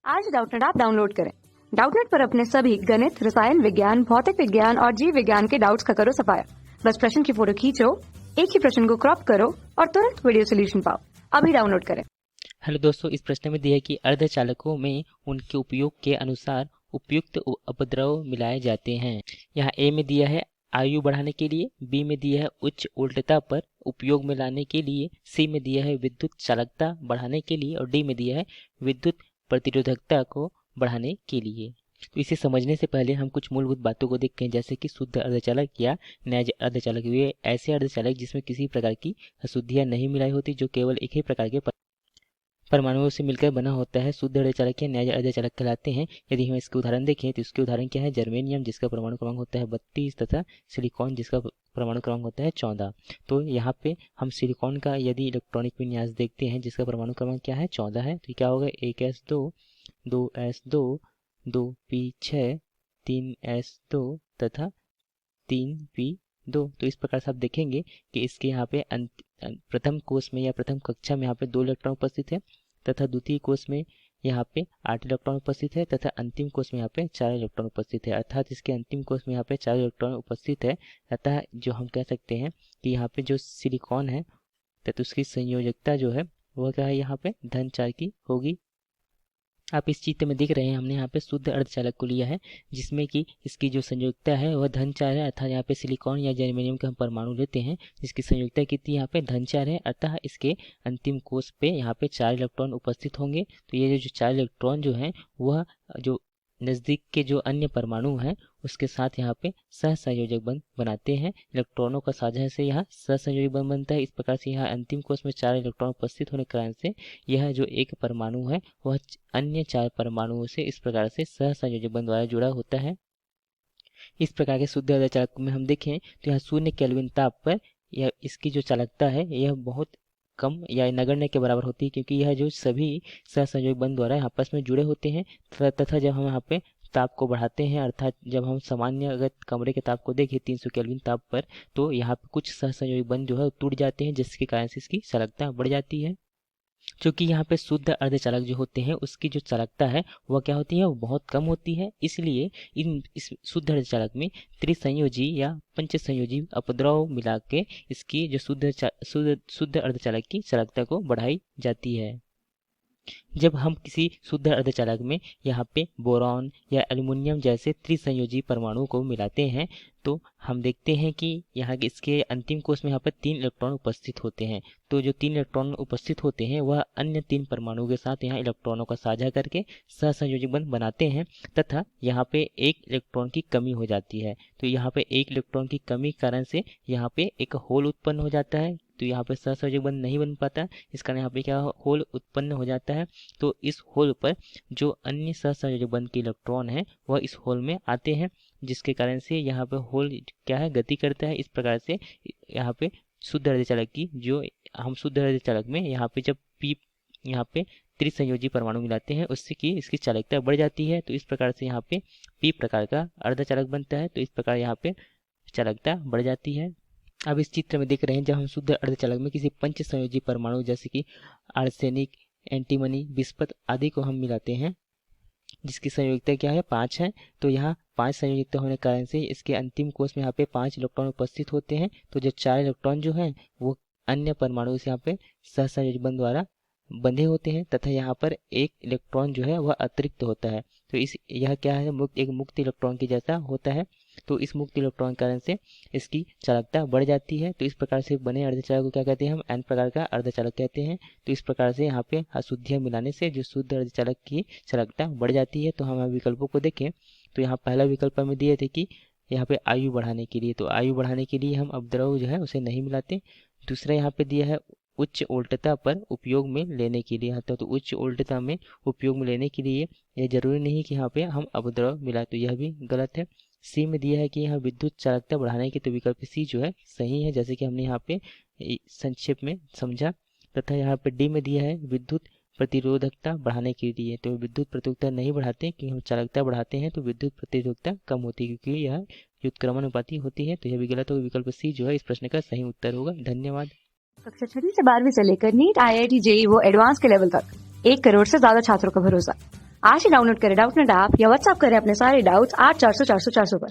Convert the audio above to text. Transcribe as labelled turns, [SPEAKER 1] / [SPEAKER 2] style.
[SPEAKER 1] आज Doubtnut app download करें। Doubtnut पर अपने सभी गणित, रसायन विज्ञान, भौतिक विज्ञान और जीव विज्ञान के डाउट्स का करो सफाया। बस प्रश्न की फोटो खींचो, एक ही प्रश्न को क्रॉप करो और तुरंत वीडियो सोल्यूशन पाओ। अभी डाउनलोड करें।
[SPEAKER 2] हेलो दोस्तों, इस प्रश्न में दिया है कि अर्धचालकों में उनके उपयोग के अनुसार उपयुक्त उपद्रव मिलाए जाते हैं। यहाँ ए में दिया है आयु बढ़ाने के लिए, बी में दिया है उच्च उल्टता पर उपयोग में लाने के लिए, सी में दिया है विद्युत चालकता बढ़ाने के लिए और डी में दिया है विद्युत प्रतिरोधकता को बढ़ाने के लिए। तो इसे समझने से पहले हम कुछ मूलभूत बातों को देखते हैं, जैसे कि शुद्ध अर्धचालक या न्याय अर्धचालक। वे ऐसे अर्धचालक जिसमें किसी प्रकार की अशुद्धियां नहीं मिलाई होती, जो केवल एक ही प्रकार के परमाणुओं से मिलकर बना होता है, शुद्ध अर्धचालक या न्याय अर्धचालक कहलाते हैं। यदि हम इसके उदाहरण देखें तो इसके उदाहरण क्या है, जर्मेनियम जिसका परमाणु क्रमांक होता है 32 तथा सिलिकॉन जिसका परमाणु क्रमांक होता है 14। तो यहाँ पे हम सिलिकॉन का यदि इलेक्ट्रॉनिक विन्यास देखते हैं जिसका परमाणु क्रमांक क्या है 14 है, तो क्या होगा 1s2 2s2 2p6 3s2 तथा 3p2। तो इस प्रकार से आप देखेंगे कि इसके यहाँ पे प्रथम कोष में या प्रथम कक्षा में यहाँ पे 2 इलेक्ट्रॉन उपस्थित है तथा द्वितीय कोष में यहाँ पे 8 इलेक्ट्रॉन उपस्थित है तथा अंतिम कोष में यहाँ पे 4 इलेक्ट्रॉन उपस्थित है। अर्थात इसके अंतिम कोष में यहाँ पे 4 इलेक्ट्रॉन उपस्थित है। अतः जो हम कह सकते हैं कि यहाँ पे जो सिलिकॉन है तथा उसकी संयोजकता जो है वह क्या है, यहाँ पे धन 4 की होगी। आप इस चित्र में देख रहे हैं, हमने यहाँ पे शुद्ध अर्धचालक को लिया है जिसमें कि इसकी जो संयोजकता है वह धन 4 है। अर्थात यहाँ पे सिलिकॉन या जर्मेनियम का हम परमाणु लेते हैं जिसकी संयोजकता कितनी यहाँ पे धन 4 है। अतः इसके अंतिम कोष पे यहाँ पे 4 इलेक्ट्रॉन उपस्थित होंगे। तो ये जो 4 इलेक्ट्रॉन जो हैं वह जो नज़दीक के जो अन्य परमाणु हैं उसके साथ यहाँ पे सहसंयोजक बंध बनाते हैं। इलेक्ट्रॉनों का साझा से यहाँ सहसंयोजक बंध बनता है। इस प्रकार से यहाँ अंतिम कोष में 4 इलेक्ट्रॉन उपस्थित होने के कारण से यह जो एक परमाणु है वह अन्य 4 परमाणुओं से इस प्रकार से सहसंयोजक बंध द्वारा जुड़ा होता है। इस प्रकार के शुद्ध अर्धचालक में हम देखें तो यहाँ 0 केल्विन ताप पर यह इसकी जो चालकता है यह बहुत कम या नगण्य के बराबर होती है, क्योंकि यह जो सभी सहसंयोजक बंध द्वारा आपस में जुड़े होते हैं तथा जब हम यहाँ पे ताप को बढ़ाते हैं, अर्थात जब हम सामान्य अगर कमरे के ताप को देखें 300 केल्विन ताप पर, तो यहाँ पे कुछ सहसंयोजक बंध जो है टूट जाते हैं जिसके कारण से इसकी चालकता बढ़ जाती है। क्योंकि यहाँ पे शुद्ध अर्धचालक जो होते हैं उसकी जो चालकता है वह क्या होती है, वो बहुत कम होती है। इसलिए इस शुद्ध अर्धचालक में त्रिसंयोजी या पंचसंयोजी अपद्रव मिला के इसकी जो शुद्ध अर्धचालक की चालकता को बढ़ाई जाती है। जब हम किसी शुद्ध अर्धचालक में यहाँ पे बोरॉन या एल्युमिनियम जैसे त्रिसंयोजी परमाणु को मिलाते हैं तो हम देखते हैं कि यहाँ के इसके अंतिम कोष में यहाँ पर 3 इलेक्ट्रॉन उपस्थित होते हैं। तो जो 3 इलेक्ट्रॉन उपस्थित होते हैं वह अन्य 3 परमाणुओं के साथ यहाँ इलेक्ट्रॉनों का साझा करके सहसंयोजक बंध बनाते हैं तथा यहाँ पे 1 इलेक्ट्रॉन की कमी हो जाती है। तो यहाँ पे 1 इलेक्ट्रॉन की कमी के कारण से यहाँ पे एक होल उत्पन्न हो जाता है। तो यहाँ पे सहसंयोजक बंध नहीं बन पाता, इस कारण यहाँ पे क्या होल उत्पन्न हो जाता है। तो इस होल पर जो अन्य सहसंयोजक बंध के इलेक्ट्रॉन है वह इस होल में आते हैं, जिसके कारण से यहाँ पे होल क्या है, गति करता है। इस प्रकार से यहाँ पे शुद्ध अर्धचालक की जो हम शुद्ध अर्धचालक में यहाँ पे जब यहाँ पे त्रिसंयोजी परमाणु मिलाते हैं उससे कि इसकी चालकता बढ़ जाती है। तो इस प्रकार से यहाँ पे पी प्रकार का अर्धचालक बनता है। तो इस प्रकार यहाँ पे चालकता बढ़ जाती है। अब इस चित्र में देख रहे हैं, जब हम शुद्ध अर्धचालक में किसी पंच संयोजी परमाणु जैसे कि आर्सेनिक, एंटीमनी, बिस्मथ आदि को हम मिलाते हैं जिसकी संयोजकता क्या है 5 है। तो यहाँ 5 संयोजकता होने के कारण से इसके अंतिम कोष में यहाँ पे 5 इलेक्ट्रॉन उपस्थित होते हैं। तो जो 4 इलेक्ट्रॉन जो हैं वो अन्य परमाणु से यहाँ पे सहसंयोजक बंध द्वारा बंधे होते हैं तथा यहाँ पर 1 इलेक्ट्रॉन जो है वह अतिरिक्त होता है। तो यह क्या है, एक मुक्त इलेक्ट्रॉन की जैसा होता है। तो इस मुक्त इलेक्ट्रॉन के कारण से इसकी चालकता बढ़ जाती है। तो इस प्रकार से बने अर्धचालक को क्या कहते हैं, हम एन प्रकार का अर्धचालक कहते हैं। तो इस प्रकार से यहाँ पे अशुद्धियाँ मिलाने से जो शुद्ध अर्धचालक की चालकता बढ़ जाती है। तो हम विकल्पों को देखें तो यहाँ पहला विकल्प में दिए थे कि यहाँ पे आयु बढ़ाने के लिए, तो आयु बढ़ाने के लिए हम अपद्रव जो है उसे नहीं मिलाते। दूसरा यहाँ पे दिया है उच्च उल्टता पर उपयोग में लेने के लिए, तो उच्च उल्टता में उपयोग में लेने के लिए यह जरूरी नहीं कि यहाँ पे हम अपद्रव मिलाए, तो यह भी गलत है। सी में दिया है कि यहाँ विद्युत चालकता बढ़ाने के, तो विकल्प सी जो है सही है, जैसे कि हमने यहाँ पे संक्षेप में समझा। तथा यहाँ पे डी में दिया है विद्युत प्रतिरोधकता बढ़ाने के लिए, तो विद्युत प्रतिरोधकता नहीं बढ़ाते क्योंकि हम चालकता बढ़ाते हैं तो विद्युत प्रतिरोधकता कम होती है क्योंकि यह व्युत्क्रमानुपाती होती है। तो यह भी गलत होगा, विकल्प सी जो है इस प्रश्न का सही उत्तर होगा। धन्यवाद।
[SPEAKER 1] कक्षा 6 से 12वीं से लेकर नीट, IIT, JEE वो एडवांस के लेवल तक 1 करोड़ से ज्यादा छात्रों का भरोसा। आज ही डाउनलोड करें डाउटनेट ऐप या व्हाट्सएप करें अपने सारे डाउट्स 8400 400 400 पर।